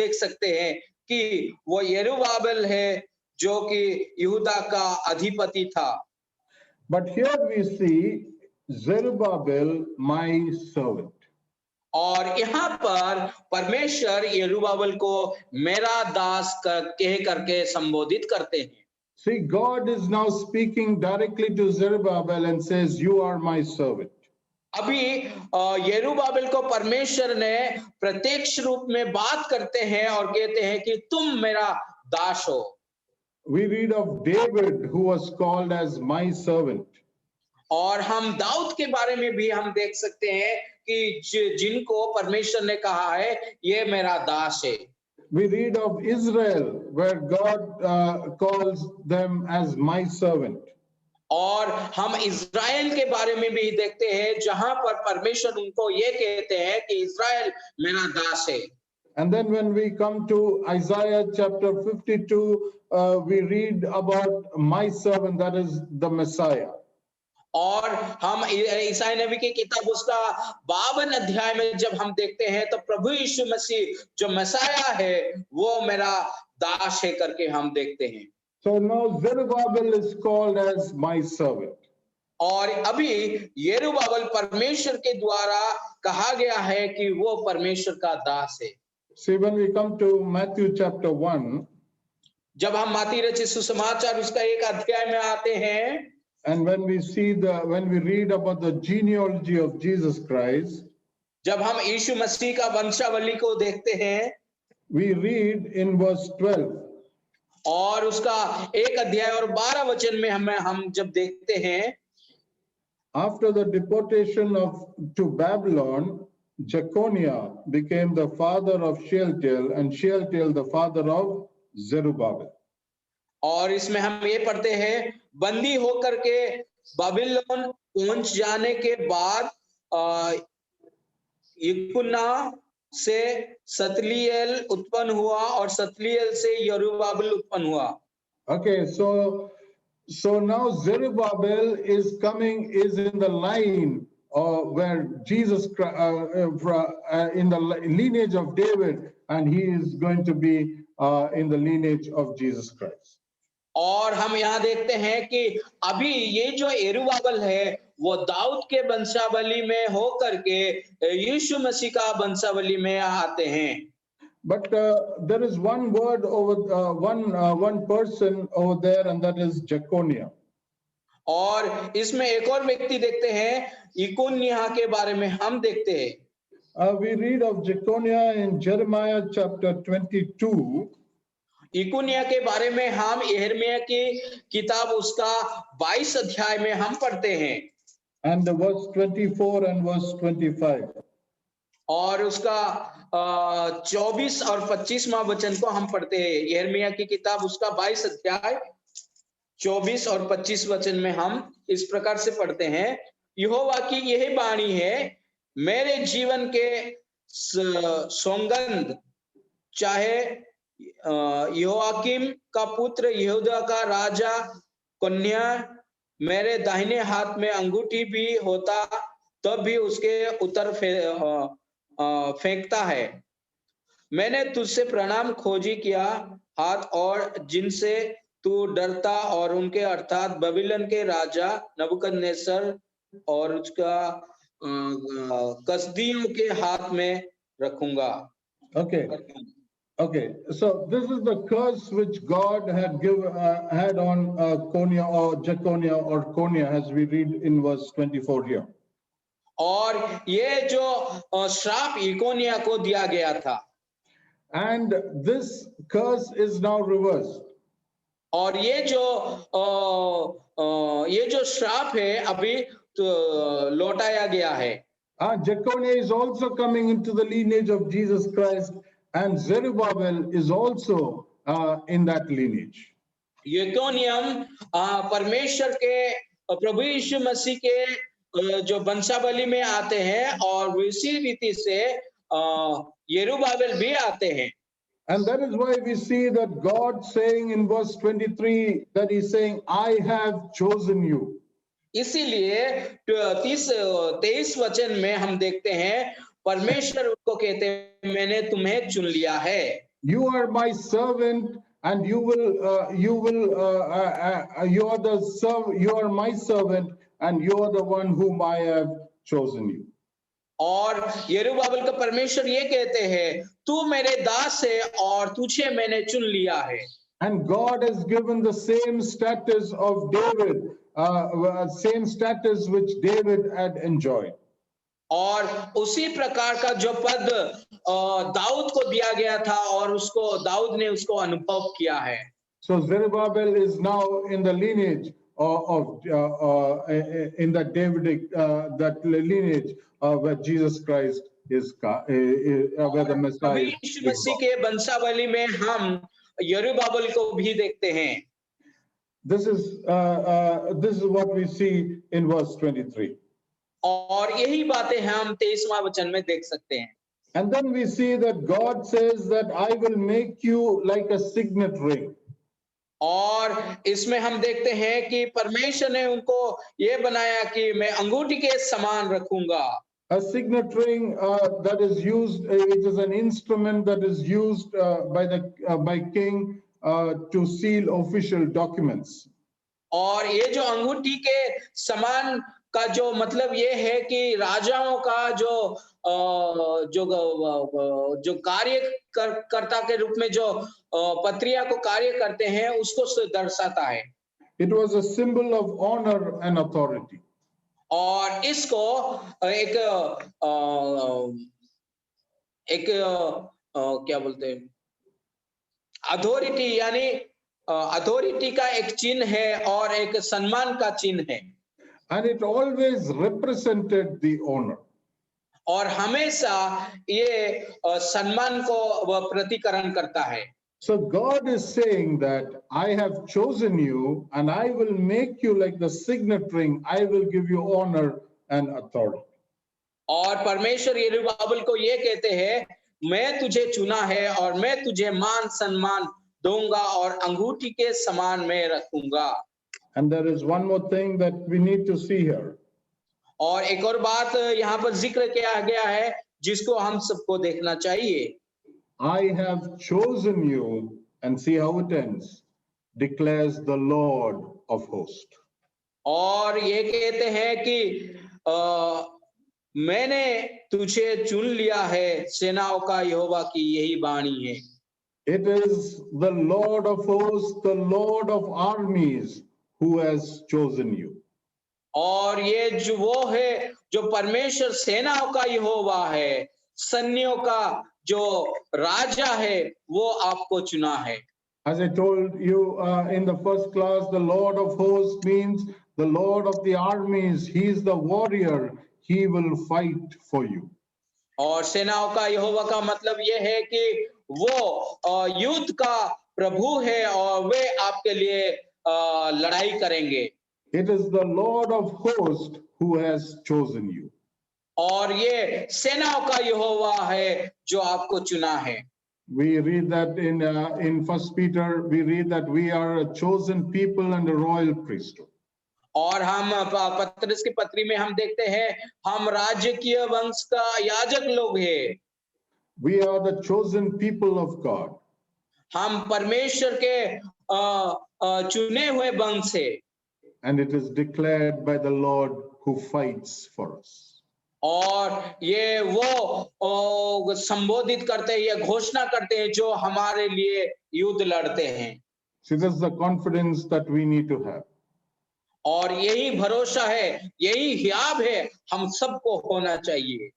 देख सकते हैं कि वो यरूबाबिल है जो कि यहूदा का अधिपति था। But here we see Zerubbabel, my servant. और यहाँ पर परमेश्वर यरूबाबिल को मेरा दास कह करके संबोधित करते हैं। See, God is now speaking directly to Zerubbabel and says, you are my servant. अभी यरूबाबिल को परमेश्वर ने प्रत्यक्ष रूप में बात करते हैं और कहते हैं कि तुम मेरा दास हो। We read of David, who was called as my servant. और हम दाऊद के बारे में भी हम देख सकते हैं कि जिनको परमेश्वर ने कहा है ये मेरा दास है। We read of Israel, where God calls them as my servant. और हम इज़राइल के बारे में भी देखते हैं जहां पर परमेश्वर उनको ये कहते हैं कि इज़राइल मेरा दास है। And then when we come to Isaiah chapter 52, we read about my servant, that is the Messiah. और हम ईसाई नबी की किताब उसका 52 अध्याय में जब हम देखते हैं तो प्रभु यीशु मसीह जो मसाया है वो मेरा दास है करके हम देखते हैं। So now Zerubbabel is called as my servant. और अभी यरूबाबिल परमेश्वर के द्वारा कहा गया है कि वो परमेश्वर का दास है। See, when we come to Matthew chapter 1, जब हम मत्ती रचित सुसमाचार उसका 1 अध्याय में आते हैं, and when we read about the genealogy of Jesus Christ, जब हम यीशु मसीह का वंशावली को देखते हैं, we read in verse 12. और उसका 1 अध्याय और 12 वचन में हम जब देखते हैं, After the deportation to Babylon, Jeconiah became the father of Shealtiel, and Shealtiel the father of Zerubbabel. और इसमें हम ये पढ़ते हैं, बंदी होकर के बाबिलोन पहुंच जाने के बाद यकुन्ना से सतलीएल उत्पन्न हुआ और सतलीएल से यरूबाबेल उत्पन्न हुआ. Okay, so now Zerubbabel is in the line where Jesus, in the lineage of David, and he is going to be in the lineage of Jesus Christ. और हम यहाँ देखते हैं कि अभी ये जो यरूबाबेल है वो दाऊद के वंशावली में होकर के यीशु मसीह का वंशावली में आते हैं. But there is one word over one person over there, and that is Jeconiah. और इसमें एक और व्यक्ति देखते हैं, यकुन्याह के बारे में हम देखते हैं. We read of Jeconiah in Jeremiah chapter 22. यकुन्याह के बारे में हम यिर्मयाह की किताब उसका 22 अध्याय में हम पढ़ते हैं. And the verse 24 and verse 25. और उसका 24 और 25वां वचन को हम पढ़ते हैं. यिर्मयाह की किताब उसका 22 अध्याय 24 और 25 वचन में हम इस प्रकार से पढ़ते हैं, यहोवा की यही वाणी है, मेरे जीवन के सौगंध, चाहे यहोयाकीम का पुत्र यहूदा का राजा कन्या मेरे दाहिने हाथ में अंगूठी भी होता तब भी उसके उत्तर फेंकता है. मैंने तुझसे प्रणाम खोजी किया हाथ और जिनसे तू डरता, और उनके अर्थात बाबिलोन के राजा नबूकदनेस्सर और उसका कसदियों के हाथ में रखूंगा. Okay, so this is the curse which God had on Konia or Jeconiah or Konia, as we read in verse 24 here. और ये जो श्राप यकोनिया को दिया गया था. And this curse is now reversed. और ये जो श्राप है अभी लौटाया गया है. Jeconiah is also coming into the lineage of Jesus Christ, and Zerubbabel is also in that lineage. यकोनियम परमेश्वर के प्रभु यीशु मसीह के जो वंशावली में आते हैं, और इसी रीति से यरूबाबेल भी आते हैं. And that is why we see that God saying in verse 23 that he's saying, I have chosen you. इसीलिए 23 वचन में हम देखते हैं परमेश्वर उनको कहते हैं, मैंने तुम्हें चुन लिया है. You are my servant, and you are my servant, and you are the one whom I have chosen you. और यरूबाबेल का परमेश्वर ये कहते हैं, तू मेरे दास है और तुझे मैंने चुन लिया है. And God has given the same status of David, same status which David had enjoyed. और उसी प्रकार का जो पद दाऊद को दिया गया था और दाऊद ने उसको अनुभव किया है. So Zerubbabel is now in the lineage in that Davidic that lineage where Jesus Christ is where the Messiah is. यीशु मसीह के वंशावली में हम यरूबाबेल को भी देखते हैं. This is what we see in verse 23. और यही बातें हम 23वां वचन में देख सकते हैं. And then we see that God says that I will make you like a signet ring. और इसमें हम देखते हैं कि परमेश्वर ने उनको ये बनाया कि मैं अंगूठी के समान रखूंगा. A signet ring that is used, it is an instrument that is used by king to seal official documents. और ये जो अंगूठी के समान का जो मतलब ये है कि राजाओं का जो कार्यकर्ता के रूप में जो पत्रिया को कार्य करते हैं उसको दर्शाता है. It was a symbol of honor and authority. और इसको एक क्या बोलते हैं, अथॉरिटी यानी अथॉरिटी का एक चिन्ह है और एक सम्मान का चिन्ह है, and it always represented the honor. और हमेशा ये सम्मान को वह प्रतिकरण करता है। So God is saying that I have chosen you and I will make you like the signet ring. I will give you honor and authority. और परमेश्वर यरूब्बाबेल को ये कहते हैं, मैं तुझे चुना है और मैं तुझे मान सम्मान दूंगा और अंगूठी के समान मैं रखूंगा। And there is one more thing that we need to see here. और एक और बात यहाँ पर जिक्र किया गया है जिसको हम सबको देखना चाहिए। I have chosen you, and see how it ends, declares the Lord of hosts. और ये कहते हैं कि मैंने तुझे चुन लिया है, सेनाओं का यहोवा की यही वाणी है। It is the Lord of hosts, the Lord of armies, who has chosen you. और ये जो वो है जो परमेश्वर सेनाओं का यहोवा है, सैन्यों का जो राजा है, वो आपको चुना है। As I told you in the first class, the Lord of hosts means the Lord of the armies. He is the warrior. He will fight for you. और सेनाओं का यहोवा का मतलब ये है कि वो युद्ध का प्रभु है और वे आपके लिए लड़ाई करेंगे। It is the Lord of hosts who has chosen you. और ये सेनाओं का यहोवा है जो आपको चुना है। We read that in First Peter, we read that we are a chosen people and a royal priesthood. और हम पत्रस की पत्री में हम देखते हैं, हम राजकीय वंश का याजक लोग हैं। We are the chosen people of God. हम परमेश्वर के चुने हुए वंश हैं। And it is declared by the Lord who fights for us. और ये वो संबोधित करते हैं, ये घोषणा करते हैं जो हमारे लिए युद्ध लड़ते हैं। See, this is the confidence that we need to have. और यही भरोसा है, यही हियाब है, हम सबको होना चाहिए।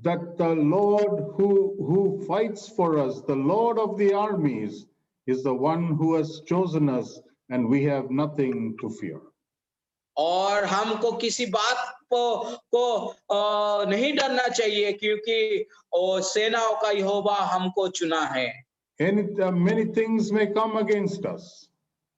That the Lord who fights for us, the Lord of the armies, is the one who has chosen us, and we have nothing to fear. और हमको किसी बात को नहीं डरना चाहिए क्योंकि सेनाओं का यहोवा हमको चुना है। Many things may come against us.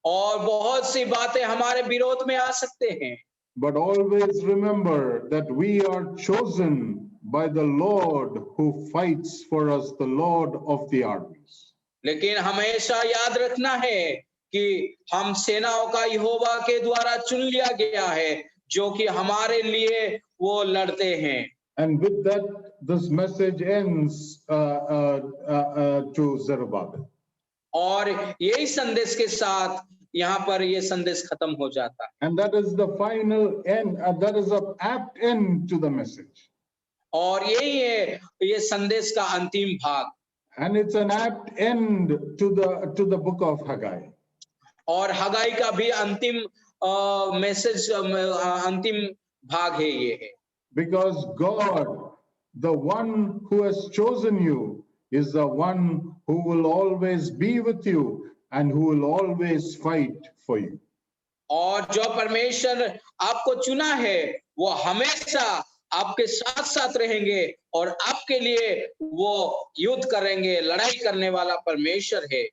और बहुत सी बातें हमारे विरोध में आ सकते हैं। But always remember that we are chosen by the Lord who fights for us, the Lord of the armies. लेकिन हमेशा याद रखना है कि हम सेनाओं का यहोवा के द्वारा चुन लिया गया है जो कि हमारे लिए वो लड़ते हैं। And with that, this message ends to Zerubbabel. और यही संदेश के साथ यहाँ पर ये संदेश खत्म हो जाता है। And that is the final end, that is an apt end to the message. और यही है ये संदेश का अंतिम भाग। And it's an apt end to the book of Haggai. और हगाई का भी अंतिम मैसेज अंतिम भाग है ये है। Because God, the one who has chosen you, is the one who will always be with you and who will always fight for you. और जो परमेश्वर आपको चुना है वो हमेशा आपके साथ साथ रहेंगे और आपके लिए वो युद्ध करेंगे, लड़ाई करने वाला परमेश्वर है।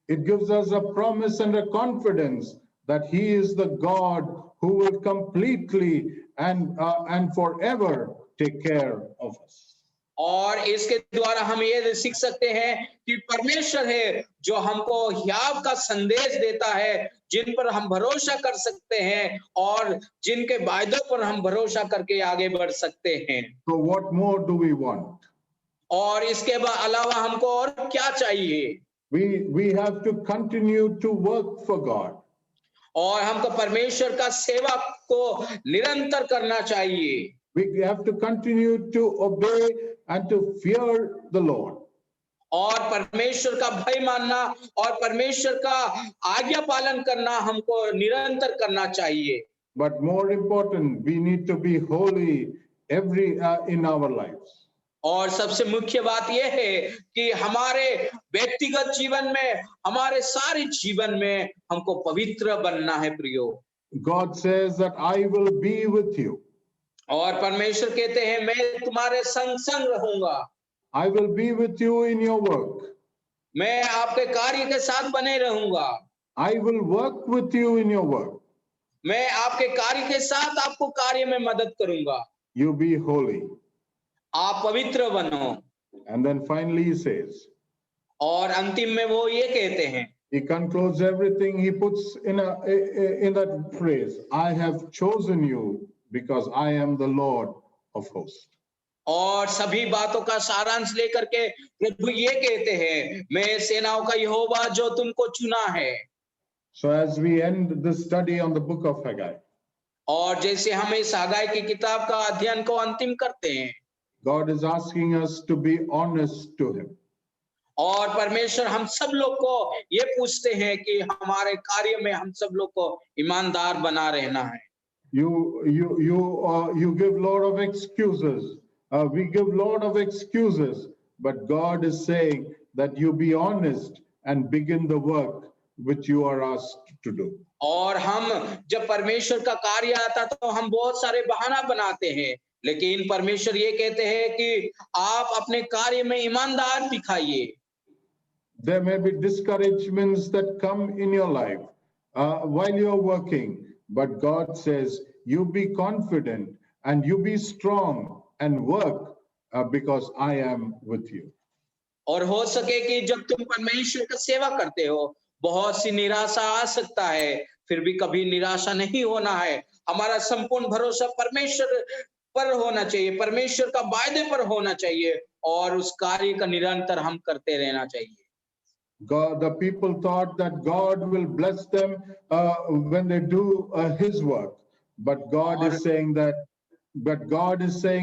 It gives us a promise and a confidence that He is the God who will completely and forever take care of us. और इसके द्वारा हम ये सीख सकते हैं कि परमेश्वर है जो हमको हियाव का संदेश देता है, जिन पर हम भरोसा कर सकते हैं और जिनके वायदों पर हम भरोसा करके आगे बढ़ सकते हैं। So what more do we want? और इसके अलावा हमको और क्या चाहिए? We have to continue to work for God. और हमको परमेश्वर का सेवा को निरंतर करना चाहिए। We have to continue to obey and to fear the Lord. और परमेश्वर का भय मानना और परमेश्वर का आज्ञा पालन करना हमको निरंतर करना चाहिए। But more important, we need to be holy in our lives. और सबसे मुख्य बात यह है कि हमारे व्यक्तिगत जीवन में, हमारे सारे जीवन में हमको पवित्र बनना है प्रियो। God says that I will be with you. और परमेश्वर कहते हैं मैं तुम्हारे संग संग रहूंगा। I will be with you in your work. मैं आपके कार्य के साथ बने रहूंगा। I will work with you in your work. मैं आपके कार्य के साथ आपको कार्य में मदद करूंगा। You be holy. आप पवित्र बनो। And then finally he says, और अंतिम में वो ये कहते हैं, he concludes everything, he puts in that phrase, I have chosen you because I am the Lord of hosts. और सभी बातों का सारांश लेकर के प्रभु ये कहते हैं, मैं सेनाओं का यहोवा जो तुमको चुना है। So as we end this study on the book of Haggai, और जैसे हम इस हगाई की किताब का अध्ययन को अंतिम करते हैं, God is asking us to be honest to him. और परमेश्वर हम सब लोग को ये पूछते हैं कि हमारे कार्य में हम सब लोग को ईमानदार बना रहना है। You give lot of excuses. We give lot of excuses, but God is saying that you be honest and begin the work which you are asked to do. और हम जब परमेश्वर का कार्य आता तो हम बहुत सारे बहाना बनाते हैं, लेकिन परमेश्वर ये कहते हैं कि आप अपने कार्य में ईमानदार दिखाइए। There may be discouragements that come in your life while you are working, but God says you be confident and you be strong and work because I am with you. और हो सके कि जब तुम परमेश्वर का सेवा करते हो, बहुत सी निराशा आ सकता है, फिर भी कभी निराशा नहीं होना है। हमारा संपूर्ण भरोसा परमेश्वर पर होना चाहिए, परमेश्वर का वायदे पर होना चाहिए, और उस कार्य का निरंतर हम करते रहना चाहिए। God, the people thought that God will bless them when they do His work, but God is saying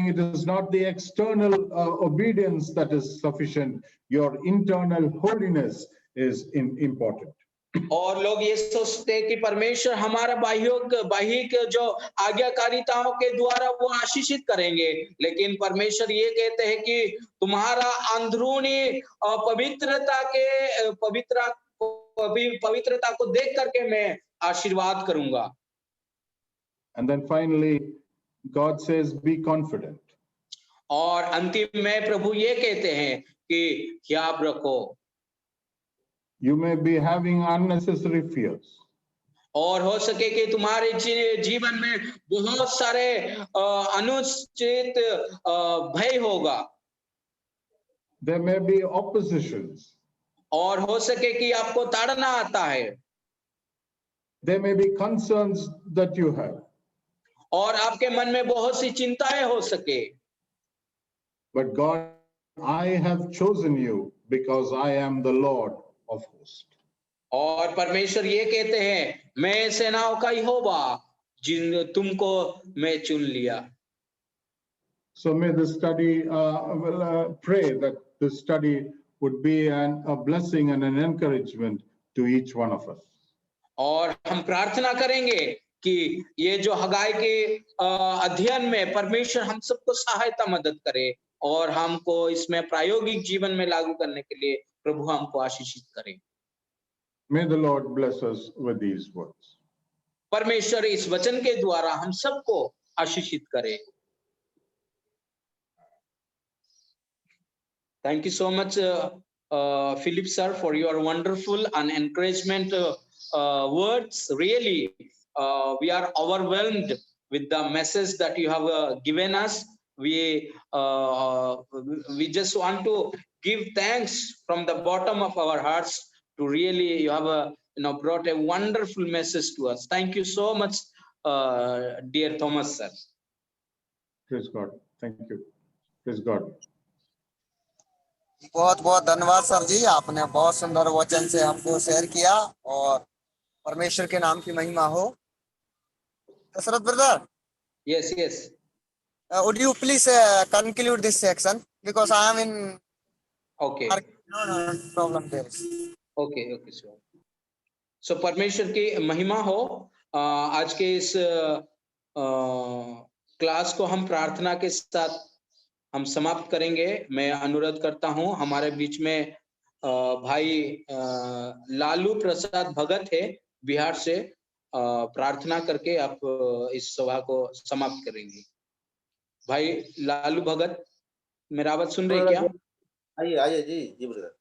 it is not the external obedience that is sufficient. Your internal holiness is important. और लोग ये सोचते हैं कि परमेश्वर हमारा बाह्यिक जो आज्ञाकारिताओं के द्वारा वो आशीषित करेंगे, लेकिन परमेश्वर ये कहते हैं कि तुम्हारा अंदरूनी पवित्रता को देख करके मैं आशीर्वाद करूंगा। And then finally, God says, be confident. और अंतिम में प्रभु ये कहते हैं कि याद रखो। You may be having unnecessary fears. और हो सके कि तुम्हारे जीवन में बहुत सारे अनुचित भय होगा। There may be oppositions. और हो सके कि आपको ताड़ना आता है। There may be concerns that you have. और आपके मन में बहुत सी चिंताएं हो सके। But God, I have chosen you because I am the Lord of hosts. और परमेश्वर ये कहते हैं, मैं सेनाओं का यहोवा जिन तुमको मैं चुन लिया। So may the study, pray that the study would be a blessing and an encouragement to each one of us. और हम प्रार्थना करेंगे कि ये जो हगाई के अध्ययन में परमेश्वर हम सबको सहायता मदद करे, और हमको इसमें प्रायोगिक जीवन में लागू करने के लिए प्रभु हमको आशीषित करे। May the Lord bless us with these words. परमेश्वर इस वचन के द्वारा हम सबको आशीषित करे। Thank you so much, Philip sir, for your wonderful and encouragement words. Really, we are overwhelmed with the message that you have given us. We just want to give thanks from the bottom of our hearts to really you have brought a wonderful message to us. Thank you so much, dear Thomas sir. Praise God. Thank you. Praise God. बहुत बहुत धन्यवाद sir जी, आपने बहुत सुंदर वचन से हमको share किया, और परमेश्वर के नाम की महिमा हो। Dasharath brother, yes, would you please conclude this section because I am in okay, no problem there. okay sure. So परमेश्वर की महिमा हो। आज के इस क्लास को हम प्रार्थना के साथ हम समाप्त करेंगे। मैं अनुरोध करता हूं, हमारे बीच में भाई लालू प्रसाद भगत है बिहार से, प्रार्थना करके आप इस सभा को समाप्त करेंगे। भाई लालू भगत, मेरा आवाज सुन रहे क्या? आइए आइए जी जी ब्रदर।